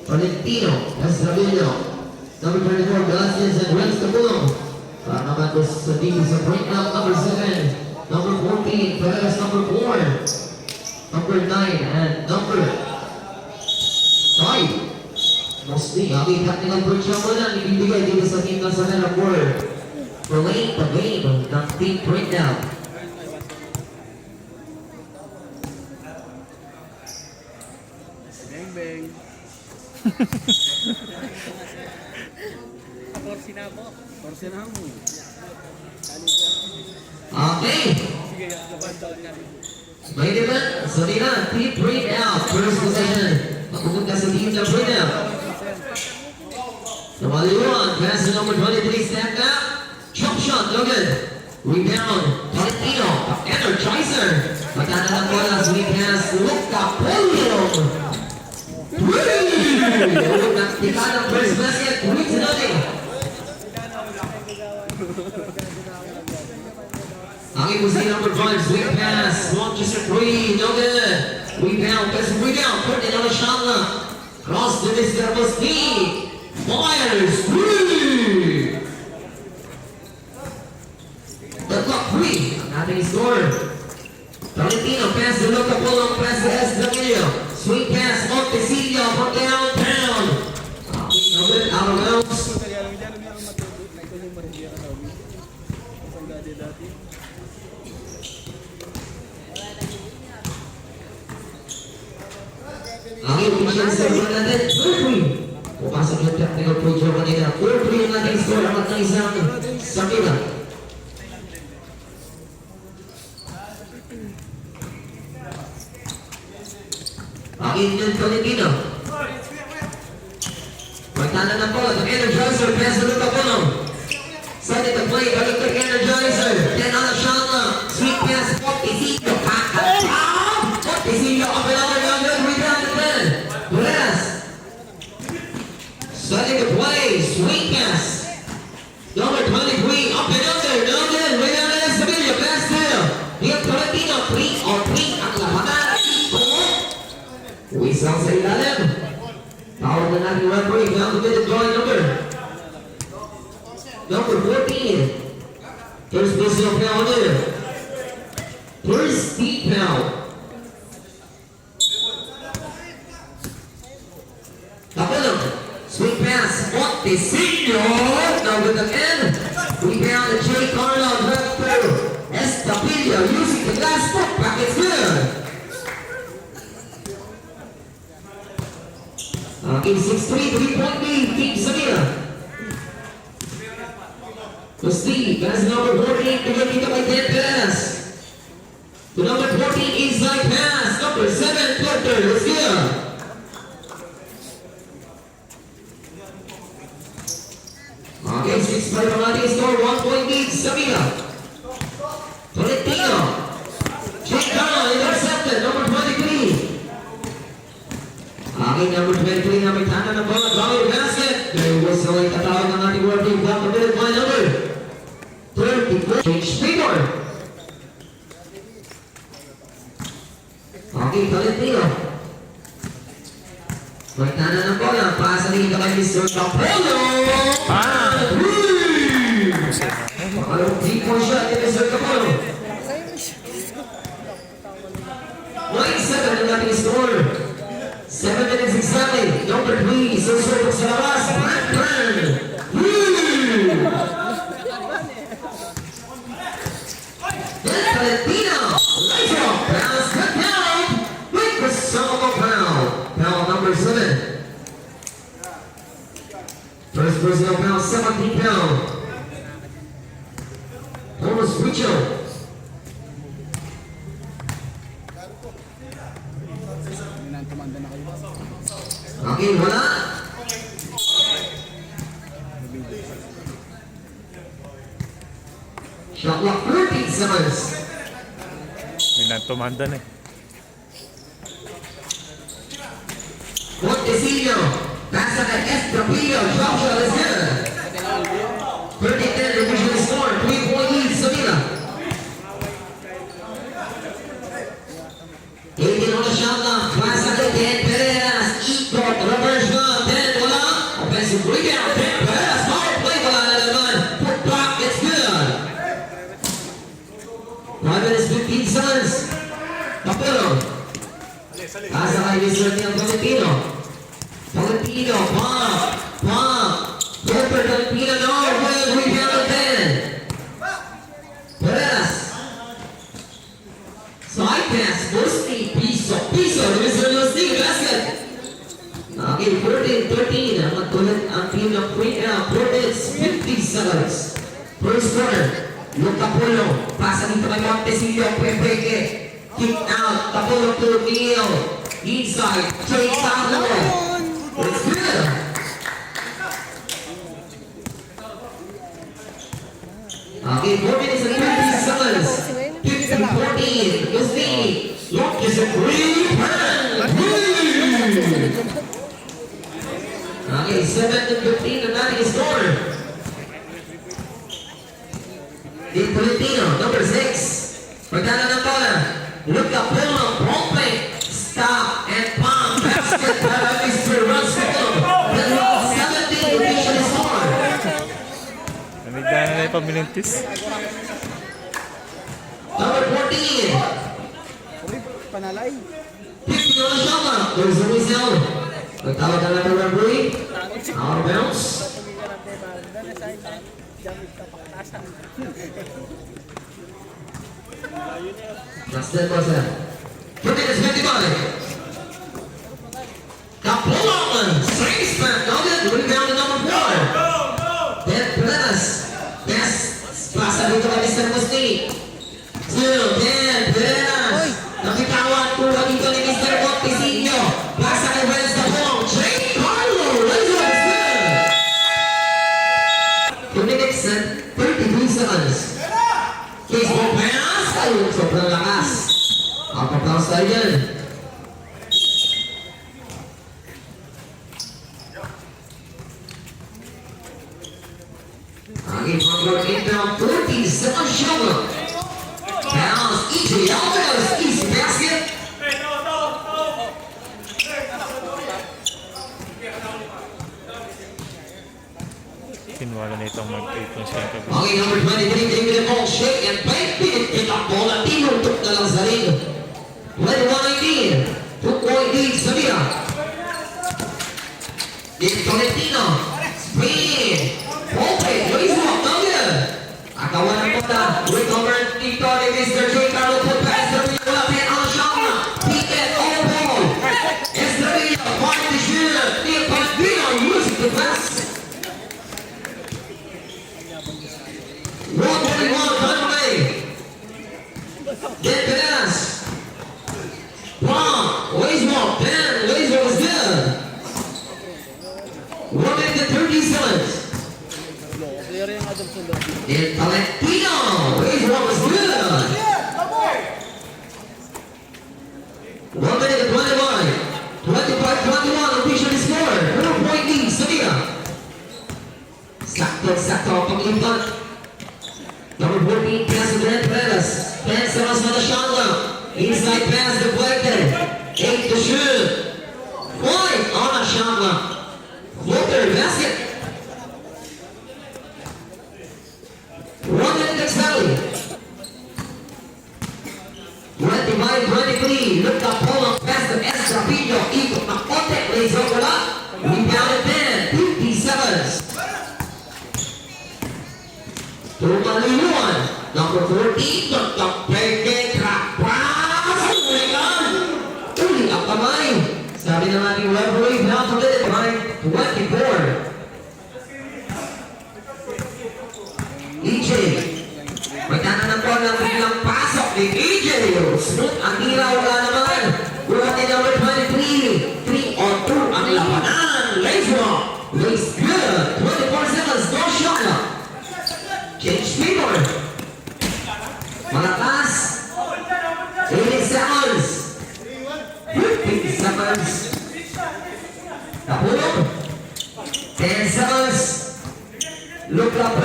Valentino Esravillo. Number 24, Gracias and Renz Capulong. Para naman po sa team sa breakout number 7. Number 14, Perez number 4. Number 9 and number 5. Mostly, ang kanilang breakdown mo na ibibigay dito sa team ng Sanera for late the game ng team breakdown. Bang bang. Torsi na mo. Torsi na mo. Okay. Sige, laban down nga. May naman, Salina, team breakdown. First possession. Mapupunta sa team ng breakdown. Namaliwan, pass to number 23, step back. Chop shot, no good. Rebound, Valentino, energizer. Magkana ng bola, swing pass, Luca Polio. Naktika ng first basket, 3-0. Ang ipusin number 5, swing pass, launches a 3, no good. Rebound, pass rebound, put it on a shot clock. Cross the distance, speed. Fires, 3. The clock 3. Ang ating score. Valentino, pass to Luca Polong, pass to Esdamillo. Swing pass, Montecillo from downtown. Okay, no good, out of bounds. Ang efficiency sa natin, 4-3. Pupasok yung technical project kanina. 4-3 yung ating score at ng isang Sakila. Ang Indian Valentino. Magkana ng bola. The energizer. Pass to Luca Polong. Send it to play. Balik to energizer. Then on the shot clock. Sweet pass. Montecillo. Kakataw. Montecillo. Up and over. Rebound again. Perez. Setting the play. Sweet pass. Number 23. Up and under. No good. Rebound again. Sevilla. Pass to Ian Valentino. 3 on 3. Ang labanan. Whistle sa ilalim. Tawag na natin referee. Found to get the drawing number. Number 14. First personal foul there. First deep foul. Kapulong. Swing pass. Montecillo. Now with the end. Rebound to Jay Carlo. Left through. Estapillo using the glass foot. Back it's good. Okay, 6-3, 3-point lead, Team Samira. To Steve, pass number 14, bigyan dito kay Dan Perez. To number 14, inside pass, number 7, Porter, let's go. Okay, 6-5 ang ating score, 1-point lead, Samira. Tolentino. Jake Carlo, intercepted, number 23. Okay, number 23 na may tana ng bola. Bawal basket. There was a late katawag ng ating working block. Committed by number 34. Change favor. Okay, Valentino. May tana ng bola. Pasa rin ka kay Mr. Capello. Parang 3-point shot ni Mr. Capello. 9-7 ang ating score. 7 minutes exactly. Number 3, susunod sa labas. Blackburn. Then Valentino. Right off. Bounce cut down. With the solo foul. Foul number 7. First personal foul, 17 foul. Thomas Richo. Okay, wala. Shot clock 13 seconds. Minantumandan eh. Montecillo. Pasa kay Estapillo. Drop shot is good. 30-10 division score. 3-point lead, Samira. 18 on the shot clock. Pasa kay Dan Perez. Ikot. Reverse shot. inside is Daniel Valentino. Valentino, pump. Cooper Valentino, no, good rebound again. Perez. Side pass, Musti, Piso, Mr. Steve basket. Okay, 14-13. Ang magtuloy ang team ng Queen 4 minutes, 50 seconds. First quarter. Yung Capolo, pasa dito kay Montecillo, Pwepeke. Kick out, Capolo to Neil. Inside, Jay Salo. It's good. Okay, 4 minutes and 50 seconds. 15-14. Musti. Look, is a great Okay, 7-15, the man is scored. Di Valentino, number 6. Pagkana ng bola. Look up, Polo, Pompe. Stop and pump. Basket para Mr. Russell. 17, officially scored. Namigdaan na yung pamilintis. Number 14. Panalay. 50 on the shot clock. There's the whistle. Nagtawag ka na ng referee. Out of bounds. That's that was that. 2 minutes 55. Kapulong. Saints back. Now good. Rebound to number 4. Ben Perez. Yes. Pasa dito kay Mr. Musti. 2. Ben Perez. Nakitawan po dito ni Mr. Montecillo. Pasa kay Wells Tapong. Jay Carlo. Let's go. It's good. 2 minutes and 33 seconds. Baseball pass. Ayun, sobrang lakas. Papapaus tayo dyan. Again, from your inbound 47 shoulder. Bounce, EJ Alvarez, easy basket. Pinwala na itong mag-8 sa yung kabila. Okay, number 23, taking the ball, shake and bang, pick up ball at Tino, took na lang sa ring. 21-19, 2-point lead, Samira. Di Tolentino, spin, Pope, raise up, no good. Akawan ang bola, recover dito ni Mr. J. Carlo, put pass, Estrella, pin on the shot clock, pick it, all ball. Estrella, point to shoot, Di Tolentino, loses the pass. 121, time away. Get Perez. Wow, Weiswald, Ben, Weiswald is good. 1 minute and 30 seconds. Clear yung Adamson doon. And Valentino, Weiswald is good. 1 minute and 21. 25-21, officially scored. 4-point lead, Sevilla. Sakto ang paglipat. Number 14, pass to Ben Perez. Ben Simmons for the shot clock. Inside pass deflected. 8 to shoot. Point on a shot clock. Floater basket. 1 minute exactly. 25-23. Look up, Polo, pass to Estrapillo. Ikot na konti. Lays over up. Rebounded Ben. 50 seconds. Tumaliwan. Number 14, Pwepeke, crack pass. Uli ang kamay. Sabi ng ating referee, now to let it by 24. EJ. May tanan po ng bilang pasok ni EJ. Smooth ang tira, wala naman. Wala ni number 23. 3 on 2 ang labanan. Lays wrong. Lays good. 24 seconds. No shot. Change paper. Malakas. 80 seconds. 50 seconds. Kapulong. 10 seconds. Look up,